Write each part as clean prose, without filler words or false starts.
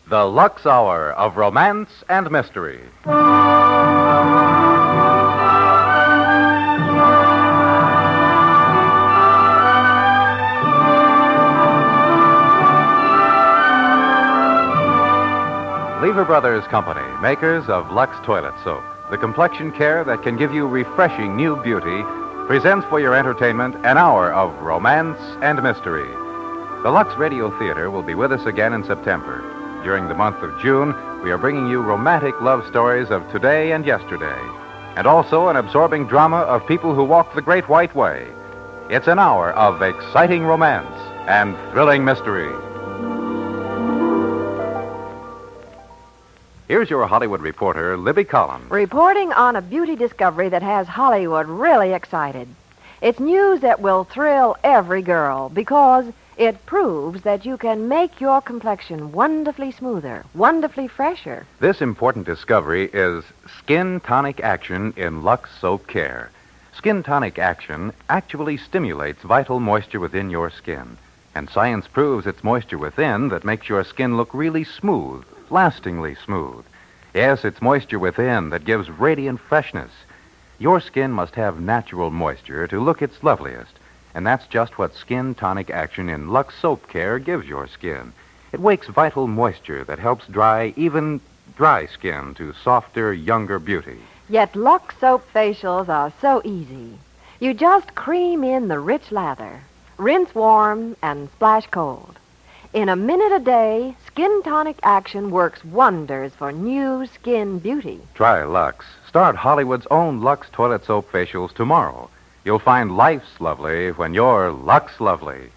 The Lux Hour of Romance and Mystery. Lever Brothers Company, makers of Lux Toilet Soap, the complexion care that can give you refreshing new beauty, presents for your entertainment an hour of romance and mystery. The Lux Radio Theater will be with us again in September. During the month of June, we are bringing you romantic love stories of today and yesterday, and also an absorbing drama of people who walk the Great White Way. It's an hour of exciting romance and thrilling mystery. Here's your Hollywood reporter, Libby Collins. Reporting on a beauty discovery that has Hollywood really excited. It's news that will thrill every girl because it proves that you can make your complexion wonderfully smoother, wonderfully fresher. This important discovery is Skin Tonic Action in Lux Soap Care. Skin Tonic Action actually stimulates vital moisture within your skin. And science proves it's moisture within that makes your skin look really smooth. Lastingly smooth. Yes, it's moisture within that gives radiant freshness. Your skin must have natural moisture to look its loveliest, and that's just what Skin Tonic Action in Lux Soap Care gives your skin. It wakes vital moisture that helps dry even dry skin to softer, younger beauty. Yet Lux Soap facials are so easy. You just cream in the rich lather, rinse warm, and splash cold. In a minute a day, Skin Tonic Action works wonders for new skin beauty. Try Lux. Start Hollywood's own Lux toilet soap facials tomorrow. You'll find life's lovely when you're Lux lovely.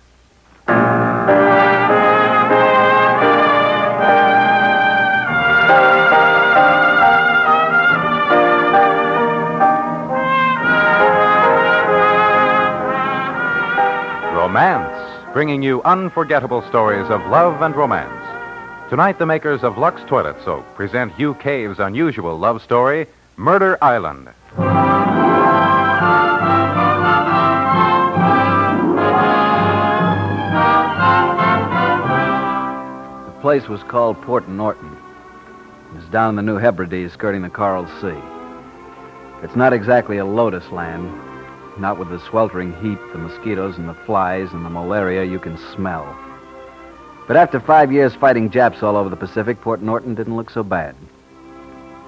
Romance, bringing you unforgettable stories of love and romance. Tonight, the makers of Lux Toilet Soap present Hugh Cave's unusual love story, Murder Island. The place was called Port Norton. It was down in the New Hebrides, skirting the Coral Sea. It's not exactly a lotus land. Not with the sweltering heat, the mosquitoes and the flies and the malaria you can smell. But after 5 years fighting Japs all over the Pacific, Port Norton didn't look so bad.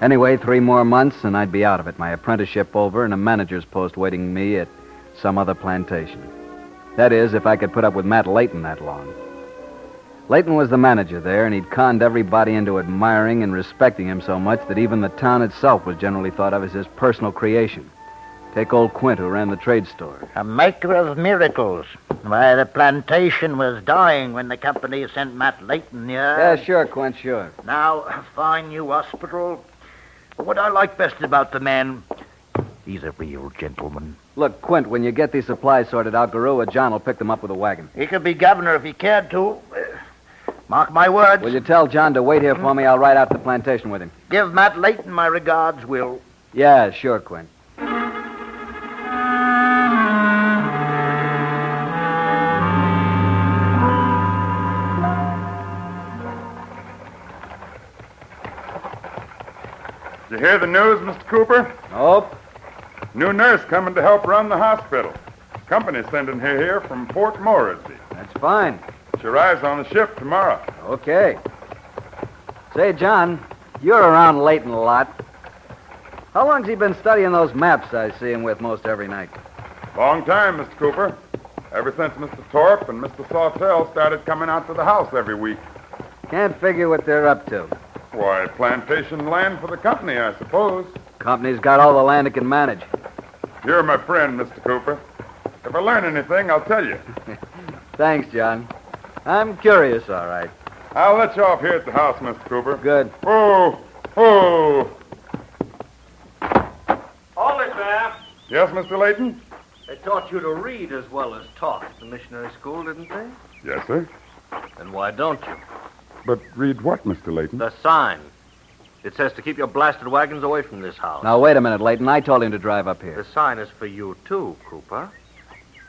Anyway, 3 more months and I'd be out of it, my apprenticeship over and a manager's post waiting me at some other plantation. That is, if I could put up with Matt Layton that long. Layton was the manager there, and he'd conned everybody into admiring and respecting him so much that even the town itself was generally thought of as his personal creation. Take old Quint, who ran the trade store. A maker of miracles. Why, the plantation was dying when the company sent Matt Layton here. Yeah, sure, Quint, sure. Now, a fine new hospital. What I like best about the man, he's a real gentleman. Look, Quint, when you get these supplies sorted out, Guru or John will pick them up with a wagon. He could be governor if he cared to. Mark my words. Will you tell John to wait here for me? I'll ride out to the plantation with him. Give Matt Layton my regards, Will. Yeah, sure, Quint. Did you hear the news, Mr. Cooper? Nope. New nurse coming to help run the hospital. Company sending her here from Fort Moresby. That's fine. She arrives on the ship tomorrow. Okay. Say, John, you're around Layton a lot. How long's he been studying those maps I see him with most every night? Long time, Mr. Cooper. Ever since Mr. Torp and Mr. Sawtell started coming out to the house every week. Can't figure what they're up to. Why, plantation land for the company, I suppose. Company's got all the land it can manage. You're my friend, Mr. Cooper. If I learn anything, I'll tell you. Thanks, John. I'm curious, all right. I'll let you off here at the house, Mr. Cooper. Good. Oh. Hold it there. Yes, Mr. Layton? They taught you to read as well as talk at the missionary school, didn't they? Yes, sir. Then why don't you? But read what, Mr. Layton? The sign. It says to keep your blasted wagons away from this house. Now, wait a minute, Layton. I told him to drive up here. The sign is for you, too, Cooper.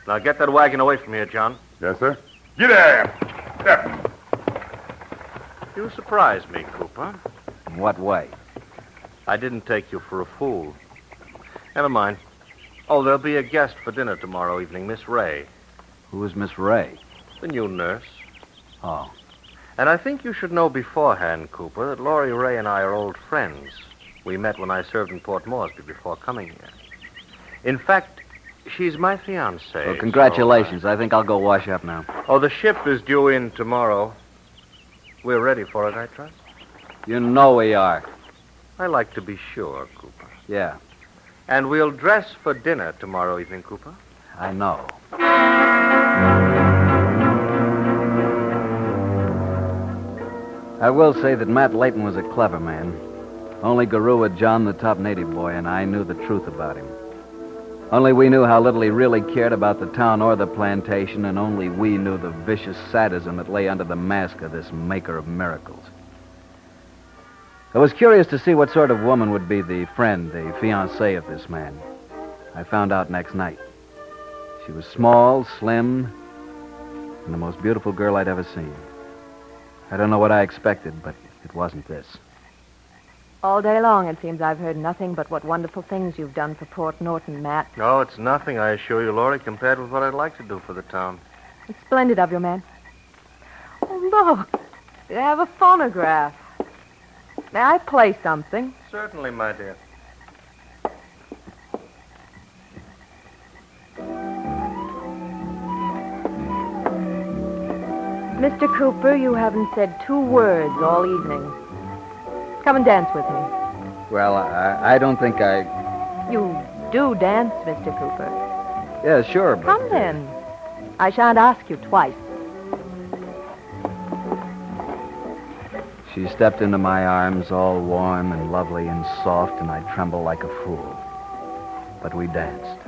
Now, get that wagon away from here, John. Yes, sir. Get there! Step. You surprised me, Cooper. In what way? I didn't take you for a fool. Never mind. Oh, there'll be a guest for dinner tomorrow evening, Miss Ray. Who is Miss Ray? The new nurse. Oh. And I think you should know beforehand, Cooper, that Laurie Ray and I are old friends. We met when I served in Port Moresby before coming here. In fact, she's my fiancée. Well, congratulations. I think I'll go wash up now. Oh, the ship is due in tomorrow. We're ready for it, I trust? You know we are. I like to be sure, Cooper. Yeah, And we'll dress for dinner tomorrow evening, Cooper. I know. I will say that Matt Layton was a clever man. Only Guru had John, the top native boy, and I knew the truth about him. Only we knew how little he really cared about the town or the plantation, and only we knew the vicious sadism that lay under the mask of this maker of miracles. I was curious to see what sort of woman would be the friend, the fiancée of this man. I found out next night. She was small, slim, and the most beautiful girl I'd ever seen. I don't know what I expected, but it wasn't this. All day long, it seems I've heard nothing but what wonderful things you've done for Port Norton, Matt. No, it's nothing, I assure you, Laurie, compared with what I'd like to do for the town. It's splendid of you, man. Oh, look. You have a phonograph. May I play something? Certainly, my dear. Mr. Cooper, you haven't said 2 words all evening. Come and dance with me. Well, I don't think I... You do dance, Mr. Cooper. Yeah, sure, but... Come then. I shan't ask you twice. She stepped into my arms, all warm and lovely and soft, and I trembled like a fool. But we danced.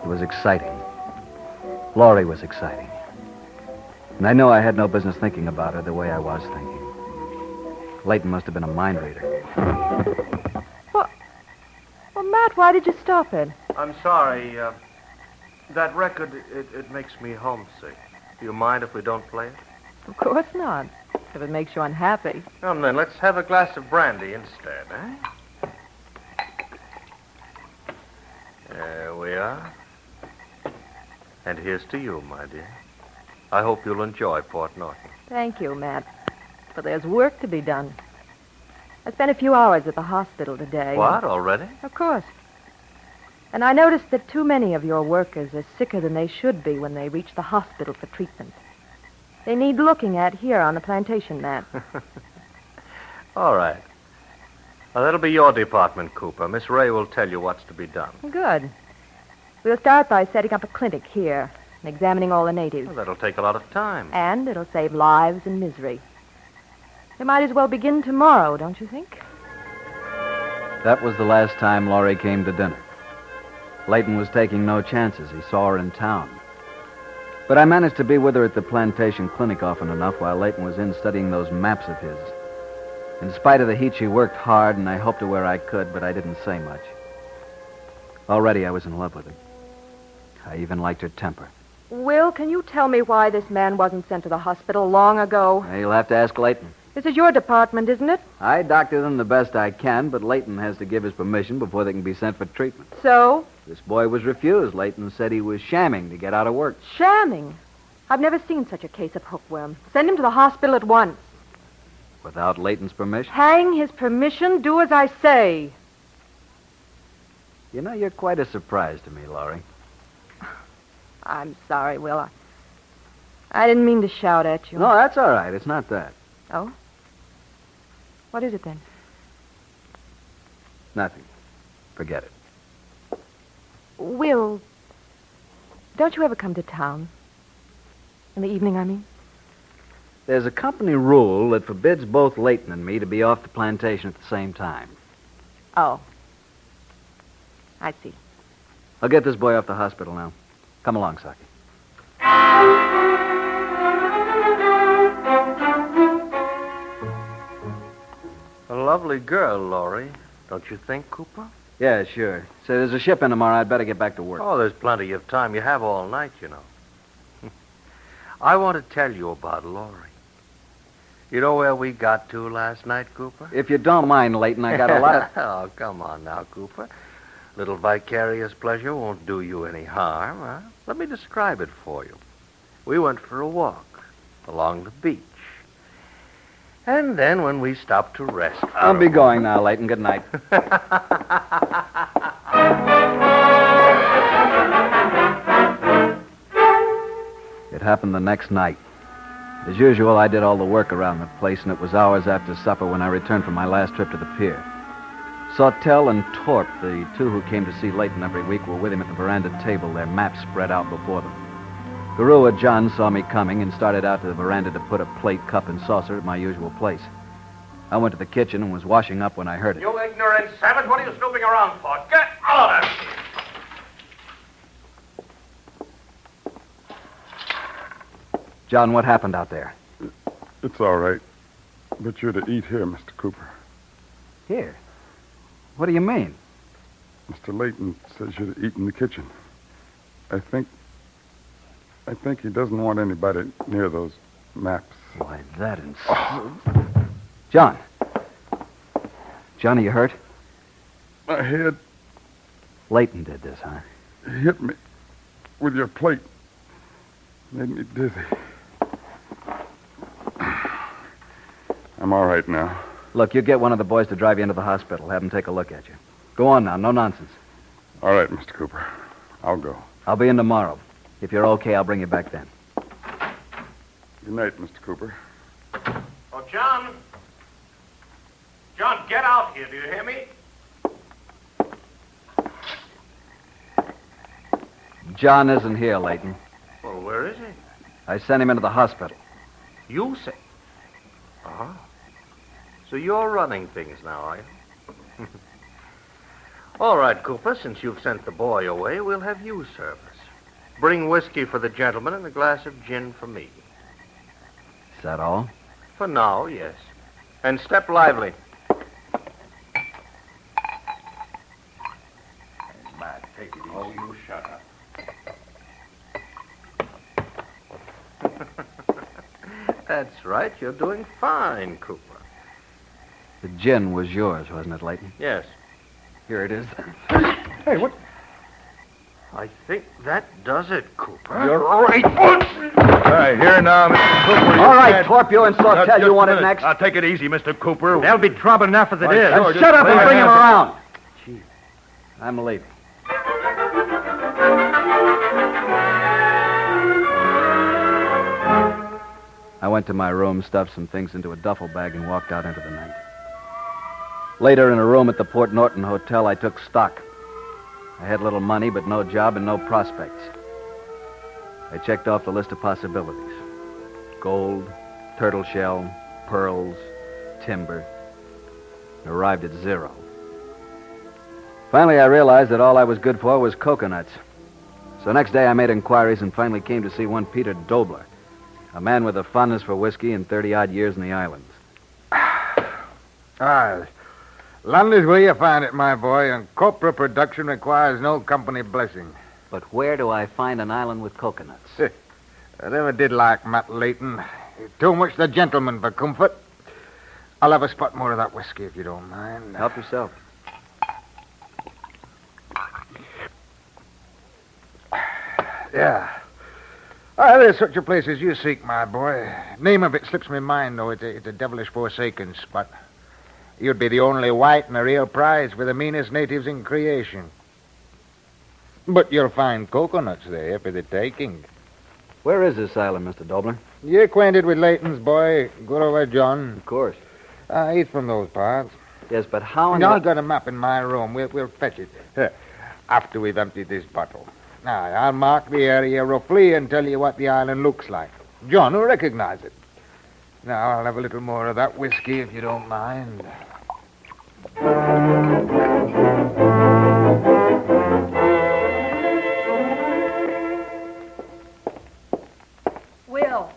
It was exciting. Laurie was exciting. And I know I had no business thinking about her the way I was thinking. Layton must have been a mind reader. Well, Matt, why did you stop it? I'm sorry. That record, it makes me homesick. Do you mind if we don't play it? Of course not, if it makes you unhappy. Come then, let's have a glass of brandy instead, eh? There we are. And here's to you, my dear. I hope you'll enjoy Port Norton. Thank you, Matt. But there's work to be done. I spent a few hours at the hospital today. What, already? Of course. And I noticed that too many of your workers are sicker than they should be when they reach the hospital for treatment. They need looking at here on the plantation, Matt. All right. Well, that'll be your department, Cooper. Miss Ray will tell you what's to be done. Good. We'll start by setting up a clinic here and examining all the natives. Well, that'll take a lot of time. And it'll save lives and misery. We might as well begin tomorrow, don't you think? That was the last time Laurie came to dinner. Layton was taking no chances. He saw her in town. But I managed to be with her at the plantation clinic often enough while Layton was in studying those maps of his. In spite of the heat, she worked hard, and I helped her where I could, but I didn't say much. Already I was in love with her. I even liked her temper. Will, can you tell me why this man wasn't sent to the hospital long ago? You'll have to ask Layton. This is your department, isn't it? I doctor them the best I can, but Layton has to give his permission before they can be sent for treatment. So? This boy was refused. Layton said he was shamming to get out of work. Shamming? I've never seen such a case of hookworm. Send him to the hospital at once. Without Layton's permission? Hang his permission. Do as I say. You know, you're quite a surprise to me, Laurie. I'm sorry, Will. I didn't mean to shout at you. No, that's all right. It's not that. Oh? What is it, then? Nothing. Forget it. Will, don't you ever come to town? In the evening, I mean? There's a company rule that forbids both Layton and me to be off the plantation at the same time. Oh. I see. I'll get this boy off the hospital now. Come along, Saki. A lovely girl, Laurie. Don't you think, Cooper? Yeah, sure. So there's a ship in tomorrow. I'd better get back to work. Oh, there's plenty of time. You have all night, you know. I want to tell you about Laurie. You know where we got to last night, Cooper? If you don't mind, Leighton, I got a lot of... Oh, come on now, Cooper. Little vicarious pleasure won't do you any harm, huh? Let me describe it for you. We went for a walk along the beach. And then when we stopped to rest... I'll be going now, Leighton. Good night. It happened the next night. As usual, I did all the work around the place, and it was hours after supper when I returned from my last trip to the pier. Sawtell and Torp, the two who came to see Leighton every week, were with him at the veranda table, their maps spread out before them. Garua John saw me coming and started out to the veranda to put a plate, cup, and saucer at my usual place. I went to the kitchen and was washing up when I heard it. You ignorant savage, what are you snooping around for? Get out of here! John, what happened out there? It's all right. But you're to eat here, Mr. Cooper. Here? What do you mean? Mr. Leighton says you're to eat in the kitchen. I think he doesn't want anybody near those maps. Why, that John. John, are you hurt? My head. Leighton did this, huh? He hit me with your plate. Made me dizzy. I'm all right now. Look, you get one of the boys to drive you into the hospital. Have him take a look at you. Go on now. No nonsense. All right, Mr. Cooper. I'll go. I'll be in tomorrow. If you're okay, I'll bring you back then. Good night, Mr. Cooper. Oh, John. John, get out here. Do you hear me? John isn't here, Leighton. Well, where is he? I sent him into the hospital. You say... Uh-huh. So you're running things now, are you? All right, Cooper, since you've sent the boy away, we'll have you serve us. Bring whiskey for the gentleman and a glass of gin for me. Is that all? For now, yes. And step lively. Matt, take it easy. Oh, you shut up. That's right. You're doing fine, Cooper. The gin was yours, wasn't it, Leighton? Yes. Here it is. Hey, what? I think that does it, Cooper. You're right. All right, here now, Mr. Cooper. All right, Torp, you and Sawtell, you want it next? Now, take it easy, Mr. Cooper. There'll be trouble enough as it is. Then shut up and bring him around. Gee, I'm leaving. I went to my room, stuffed some things into a duffel bag, and walked out into the night. Later, in a room at the Port Norton Hotel, I took stock. I had little money, but no job and no prospects. I checked off the list of possibilities. Gold, turtle shell, pearls, timber. Arrived at zero. Finally, I realized that all I was good for was coconuts. So next day, I made inquiries and finally came to see one Peter Dobler, a man with a fondness for whiskey and 30-odd years in the islands. Land is where you find it, my boy, and corporate production requires no company blessing. But where do I find an island with coconuts? I never did like Matt Leighton. Too much the gentleman for comfort. I'll have a spot more of that whiskey, if you don't mind. Help yourself. Yeah. There's such a place as you seek, my boy. Name of it slips my mind, though. It's a devilish forsaken spot. You'd be the only white and a real prize for the meanest natives in creation. But you'll find coconuts there for the taking. Where is this island, Mr. Dobler? You acquainted with Leighton's boy, Gurowa John? Of course. He's from those parts. Yes, but how in I've got a map in my room. We'll fetch it. After we've emptied this bottle. Now, I'll mark the area roughly and tell you what the island looks like. John will recognize it. Now, I'll have a little more of that whiskey, if you don't mind. Will,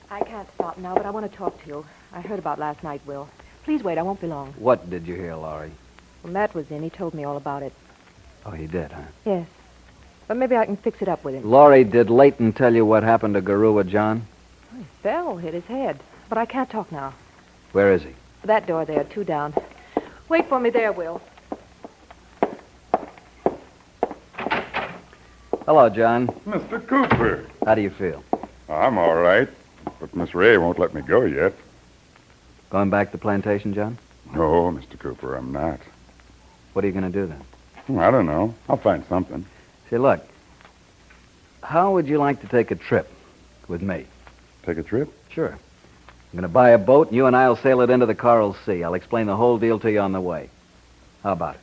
I can't stop now, but I want to talk to you. I heard about last night, Will. Please wait, I won't be long. What did you hear, Laurie? Well, Matt was in. He told me all about it. Oh, he did, huh? Yes. But maybe I can fix it up with him. Laurie, did Leighton tell you what happened to Garua John? He fell, hit his head. but I can't talk now. Where is he? That door there, 2 down. Wait for me there, Will. Hello, John. Mr. Cooper. How do you feel? I'm all right, but Miss Ray won't let me go yet. Going back to the plantation, John? No, Mr. Cooper, I'm not. What are you going to do then? I don't know. I'll find something. Say, look, how would you like to take a trip with me? Take a trip? Sure. I'm going to buy a boat, and you and I'll sail it into the Coral Sea. I'll explain the whole deal to you on the way. How about it?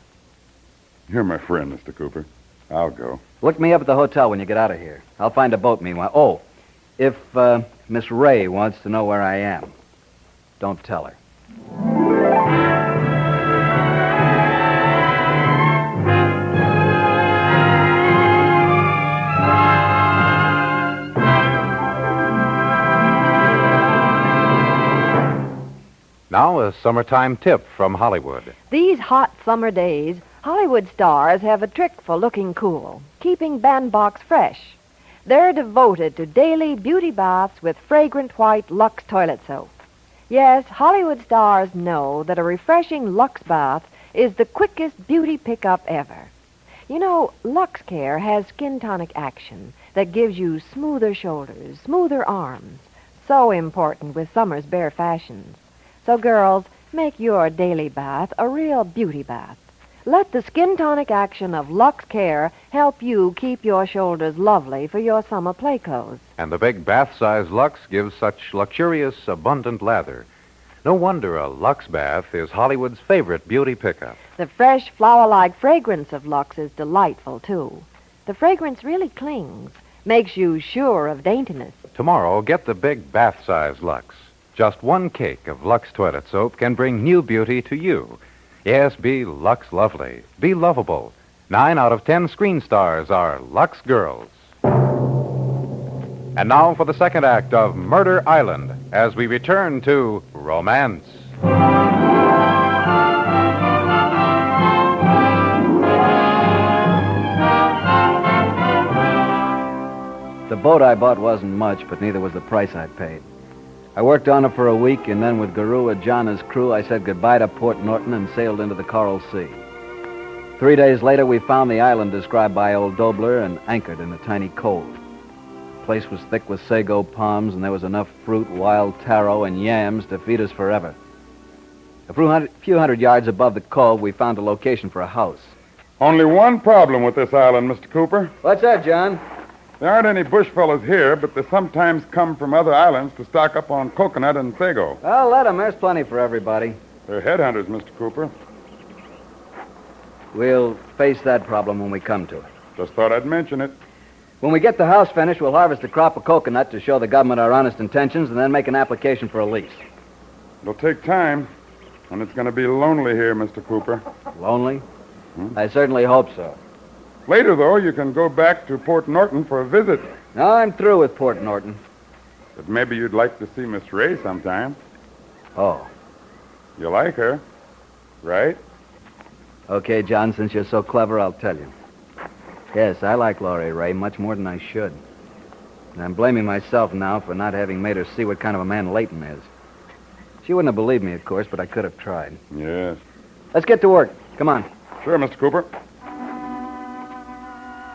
You're my friend, Mr. Cooper. I'll go. Look me up at the hotel when you get out of here. I'll find a boat meanwhile. Oh, if Miss Ray wants to know where I am, don't tell her. Now, a summertime tip from Hollywood. These hot summer days, Hollywood stars have a trick for looking cool, keeping bandbox fresh. They're devoted to daily beauty baths with fragrant white Lux toilet soap. Yes, Hollywood stars know that a refreshing Lux bath is the quickest beauty pickup ever. You know, Lux Care has skin tonic action that gives you smoother shoulders, smoother arms. So important with summer's bare fashions. So, girls, make your daily bath a real beauty bath. Let the skin tonic action of Lux Care help you keep your shoulders lovely for your summer play clothes. And the big bath-size Lux gives such luxurious, abundant lather. No wonder a Lux bath is Hollywood's favorite beauty pickup. The fresh, flower-like fragrance of Lux is delightful, too. The fragrance really clings, makes you sure of daintiness. Tomorrow, get the big bath-size Lux. Just one cake of Lux toilet soap can bring new beauty to you. Yes, be Lux lovely. Be lovable. 9 out of 10 screen stars are Lux girls. And now for the second act of Murder Island, as we return to romance. The boat I bought wasn't much, but neither was the price I paid. I worked on it for a week, and then with Garua, John, and his crew, I said goodbye to Port Norton and sailed into the Coral Sea. 3 days later, we found the island described by old Dobler and anchored in a tiny cove. The place was thick with sago palms, and there was enough fruit, wild taro, and yams to feed us forever. A few hundred yards above the cove, we found a location for a house. Only one problem with this island, Mr. Cooper. What's that, John? There aren't any bush fellows here, but they sometimes come from other islands to stock up on coconut and sago. Well, let 'em. There's plenty for everybody. They're headhunters, Mr. Cooper. We'll face that problem when we come to it. Just thought I'd mention it. When we get the house finished, we'll harvest a crop of coconut to show the government our honest intentions and then make an application for a lease. It'll take time, and it's going to be lonely here, Mr. Cooper. Lonely? I certainly hope so. Later, though, you can go back to Port Norton for a visit. No, I'm through with Port Norton. But maybe you'd like to see Miss Ray sometime. Oh. You like her, right? Okay, John, since you're so clever, I'll tell you. Yes, I like Laurie Ray much more than I should. And I'm blaming myself now for not having made her see what kind of a man Leighton is. She wouldn't have believed me, of course, but I could have tried. Yes. Let's get to work. Come on. Sure, Mr. Cooper.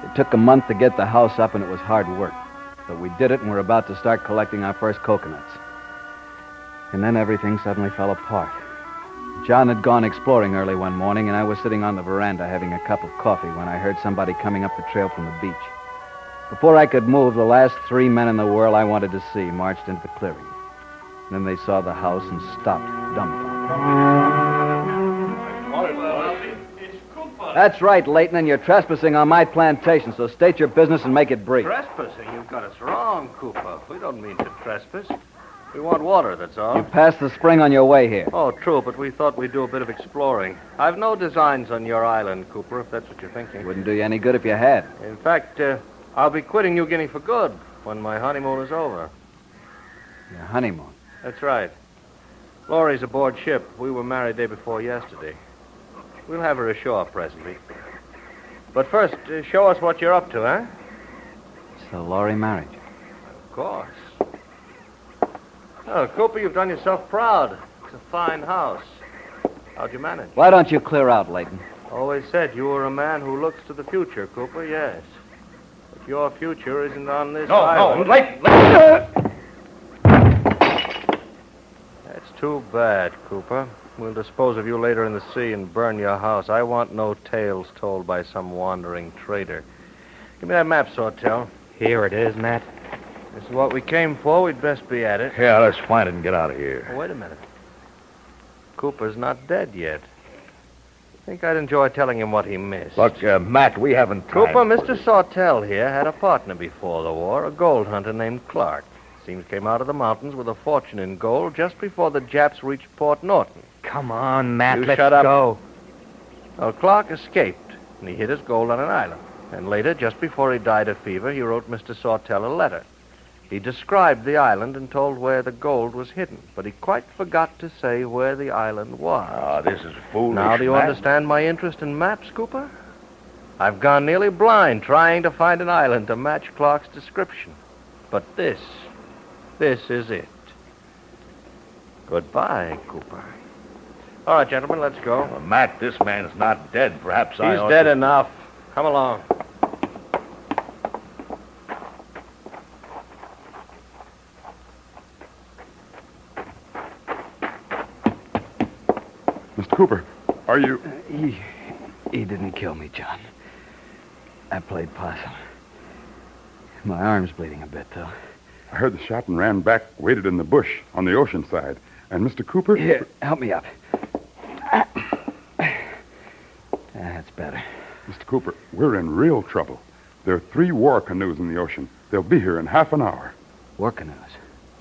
It took a month to get the house up, and it was hard work. But we did it, and we're about to start collecting our first coconuts. And then everything suddenly fell apart. John had gone exploring early one morning, and I was sitting on the veranda having a cup of coffee when I heard somebody coming up the trail from the beach. Before I could move, the last 3 men in the world I wanted to see marched into the clearing. And then they saw the house and stopped, dumbfounded. That's right, Leighton, and you're trespassing on my plantation, so state your business and make it brief. Trespassing? You've got us wrong, Cooper. We don't mean to trespass. We want water, that's all. You passed the spring on your way here. Oh, true, but we thought we'd do a bit of exploring. I've no designs on your island, Cooper, if that's what you're thinking. Wouldn't do you any good if you had. In fact, I'll be quitting New Guinea for good when my honeymoon is over. Your honeymoon? That's right. Laurie's aboard ship. We were married day before yesterday. We'll have her ashore presently. But first, show us what you're up to, eh? So Laurie married you. Of course. Oh, Cooper, you've done yourself proud. It's a fine house. How'd you manage? Why don't you clear out, Leighton? Always said you were a man who looks to the future, Cooper, yes. But your future isn't on this island. Leighton! That's too bad, Cooper. We'll dispose of you later in the sea and burn your house. I want no tales told by some wandering trader. Give me that map, Sawtell. Here it is, Matt. This is what we came for. We'd best be at it. Yeah, let's find it and get out of here. Oh, wait a minute. Cooper's not dead yet. I think I'd enjoy telling him what he missed. Look, Matt, we haven't time. Cooper, Mr. Sawtell here had a partner before the war, a gold hunter named Clark. Seems came out of the mountains with a fortune in gold just before the Japs reached Port Norton. Come on, Matt, You let's shut up. go. Well, Clark escaped, and he hid his gold on an island. And later, just before he died of fever, he wrote Mr. Sawtell a letter. He described the island and told where the gold was hidden, but he quite forgot to say where the island was. Ah, this is foolish, Now, do you Matt. understand my interest in maps, Cooper? I've gone nearly blind trying to find an island to match Clark's description. But this is it. Goodbye, Cooper. All right, gentlemen, let's go. Well, Matt, this man's not dead. Perhaps He's dead enough. Come along. Mr. Cooper, are you... He didn't kill me, John. I played possum. My arm's bleeding a bit, though. I heard the shot and ran back, waited in the bush on the ocean side. And Mr. Cooper... Here, help me up. That's better. Mr. Cooper, we're in real trouble. There are 3 war canoes in the ocean. They'll be here in half an hour. War canoes.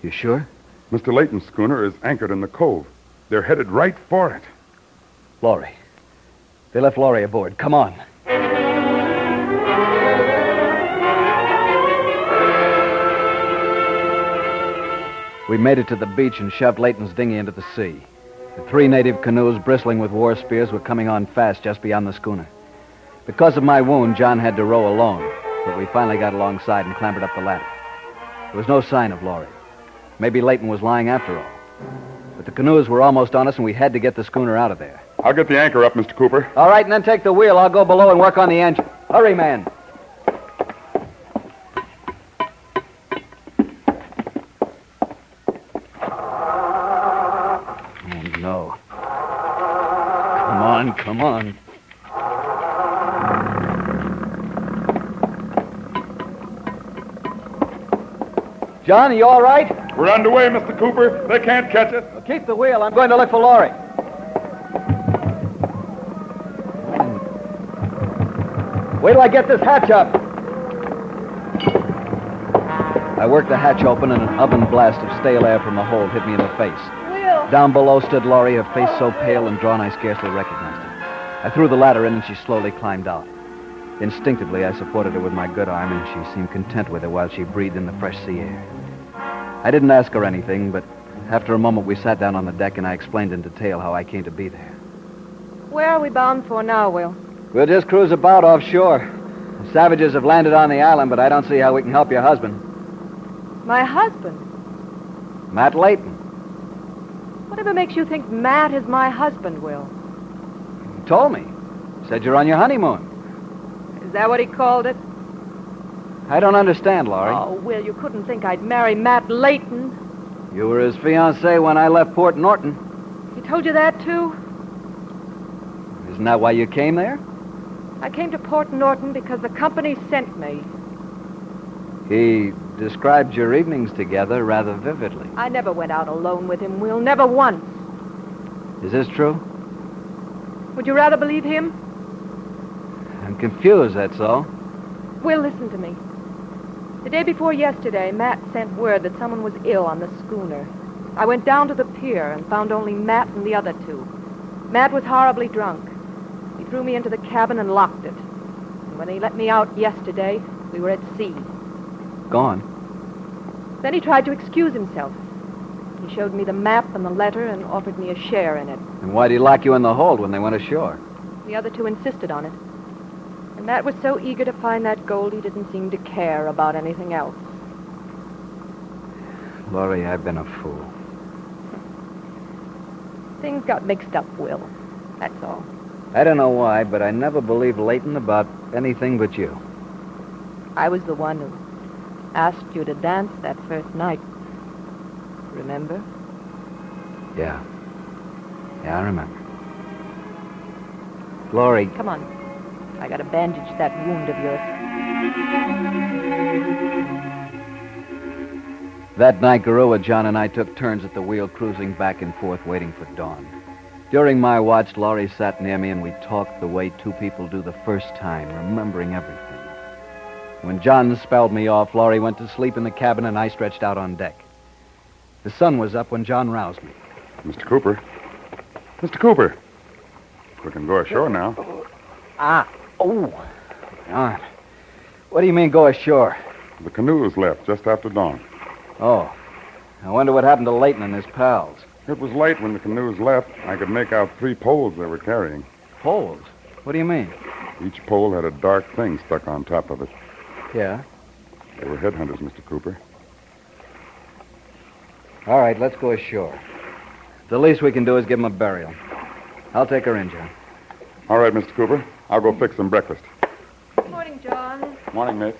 You sure? Mr. Leighton's schooner is anchored in the cove. They're headed right for it. Laurie. They left Laurie aboard. Come on. We made it to the beach and shoved Leighton's dinghy into the sea. The 3 native canoes, bristling with war spears, were coming on fast just beyond the schooner. Because of my wound, John had to row alone, but we finally got alongside and clambered up the ladder. There was no sign of Laurie. Maybe Leighton was lying after all. But the canoes were almost on us, and we had to get the schooner out of there. I'll get the anchor up, Mr. Cooper. All right, and then take the wheel. I'll go below and work on the engine. Hurry, man. Oh, no. Come on. John, are you all right? We're underway, Mr. Cooper. They can't catch us. Well, keep the wheel. I'm going to look for Laurie. Wait till I get this hatch up. I worked the hatch open, and an oven blast of stale air from the hold hit me in the face. Will! Down below stood Laurie, her face so pale and drawn I scarcely recognized her. I threw the ladder in, and she slowly climbed out. Instinctively, I supported her with my good arm, and she seemed content with it while she breathed in the fresh sea air. I didn't ask her anything, but after a moment we sat down on the deck, and I explained in detail how I came to be there. Where are we bound for now, Will? We'll just cruise about offshore. The savages have landed on the island, but I don't see how we can help your husband. My husband? Matt Leighton. Whatever makes you think Matt is my husband, Will? He told me. Said you're on your honeymoon. Is that what he called it? I don't understand, Laurie. Oh, Will, you couldn't think I'd marry Matt Leighton. You were his fiancée when I left Port Norton. He told you that, too? Isn't that why you came there? I came to Port Norton because the company sent me. He described your evenings together rather vividly. I never went out alone with him, Will. Never once. Is this true? Would you rather believe him? I'm confused, that's all. Will, listen to me. The day before yesterday, Matt sent word that someone was ill on the schooner. I went down to the pier and found only Matt and the other 2. Matt was horribly drunk. He threw me into the cabin and locked it. And when he let me out yesterday, we were at sea. Gone. Then he tried to excuse himself. He showed me the map and the letter and offered me a share in it. And why'd he lock you in the hold when they went ashore? The other 2 insisted on it. And Matt was so eager to find that gold, he didn't seem to care about anything else. Laurie, I've been a fool. Things got mixed up, Will. That's all. I don't know why, but I never believed Leighton about anything but you. I was the one who asked you to dance that first night. Remember? Yeah. Yeah, I remember. Laurie. Come on. I gotta bandage that wound of yours. That night, Garua, John, and I took turns at the wheel, cruising back and forth, waiting for dawn. During my watch, Laurie sat near me, and we talked the way two people do the first time, remembering everything. When John spelled me off, Laurie went to sleep in the cabin, and I stretched out on deck. The sun was up when John roused me. Mr. Cooper. Mr. Cooper. We can go ashore now. John. What do you mean go ashore? The canoes left just after dawn. Oh. I wonder what happened to Leighton and his pals. It was late when the canoes left. I could make out 3 poles they were carrying. Poles? What do you mean? Each pole had a dark thing stuck on top of it. Yeah? They were headhunters, Mr. Cooper. All right, let's go ashore. The least we can do is give him a burial. I'll take her in, John. All right, Mr. Cooper. I'll go fix some breakfast. Good morning, John. Morning, mate.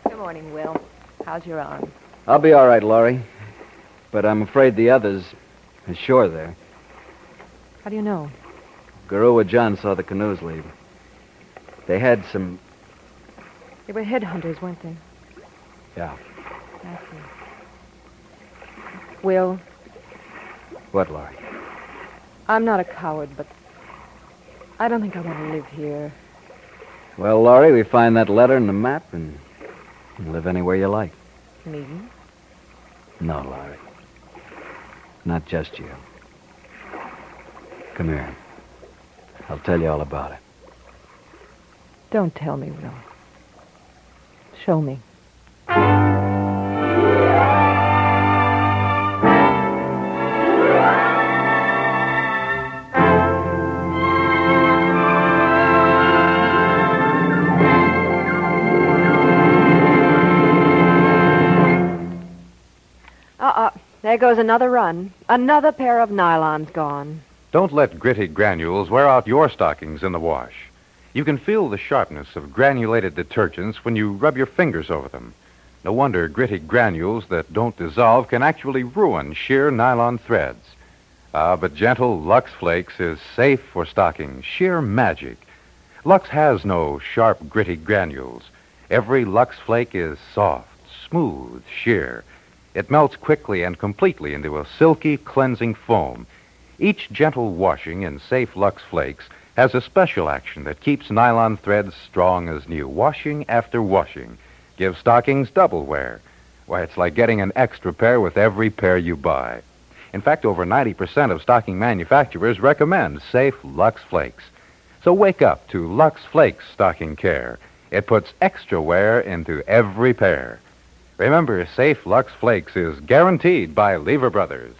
Good morning, Will. How's your arm? I'll be all right, Laurie. But I'm afraid the others ashore there. How do you know? Garua John saw the canoes leave. They had some... They were headhunters, weren't they? Yeah. I see. Will, What, Laurie? I'm not a coward, but I don't think I want to live here. Well, Laurie, we find that letter and the map and live anywhere you like. Me? No, Laurie. Not just you. Come here. I'll tell you all about it. Don't tell me, Will. Show me. There goes another run. Another pair of nylons gone. Don't let gritty granules wear out your stockings in the wash. You can feel the sharpness of granulated detergents when you rub your fingers over them. No wonder gritty granules that don't dissolve can actually ruin sheer nylon threads. But gentle Lux Flakes is safe for stockings. Sheer magic. Lux has no sharp, gritty granules. Every Lux Flake is soft, smooth, sheer. It melts quickly and completely into a silky, cleansing foam. Each gentle washing in safe Lux Flakes has a special action that keeps nylon threads strong as new. Washing after washing gives stockings double wear. Why, it's like getting an extra pair with every pair you buy. In fact, over 90% of stocking manufacturers recommend safe Lux Flakes. So wake up to Lux Flakes stocking care. It puts extra wear into every pair. Remember, safe Lux Flakes is guaranteed by Lever Brothers.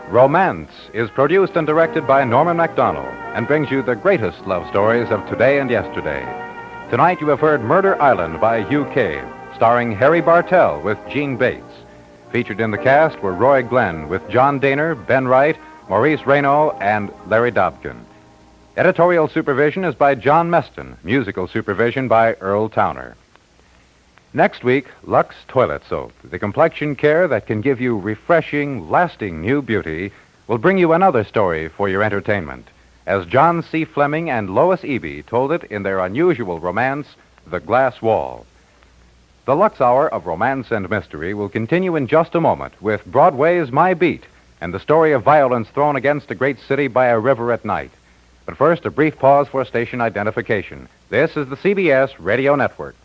Romance is produced and directed by Norman MacDonald and brings you the greatest love stories of today and yesterday. Tonight you have heard Murder Island by Hugh Cave, starring Harry Bartell with Gene Bates. Featured in the cast were Roy Glenn with John Daner, Ben Wright, Maurice Raynaud, and Larry Dobkin. Editorial supervision is by John Meston. Musical supervision by Earl Towner. Next week, Lux Toilet Soap, the complexion care that can give you refreshing, lasting new beauty, will bring you another story for your entertainment, as John C. Fleming and Lois Eby told it in their unusual romance, The Glass Wall. The Lux Hour of Romance and Mystery will continue in just a moment with Broadway's My Beat and the story of violence thrown against a great city by a river at night. But first, a brief pause for station identification. This is the CBS Radio Network.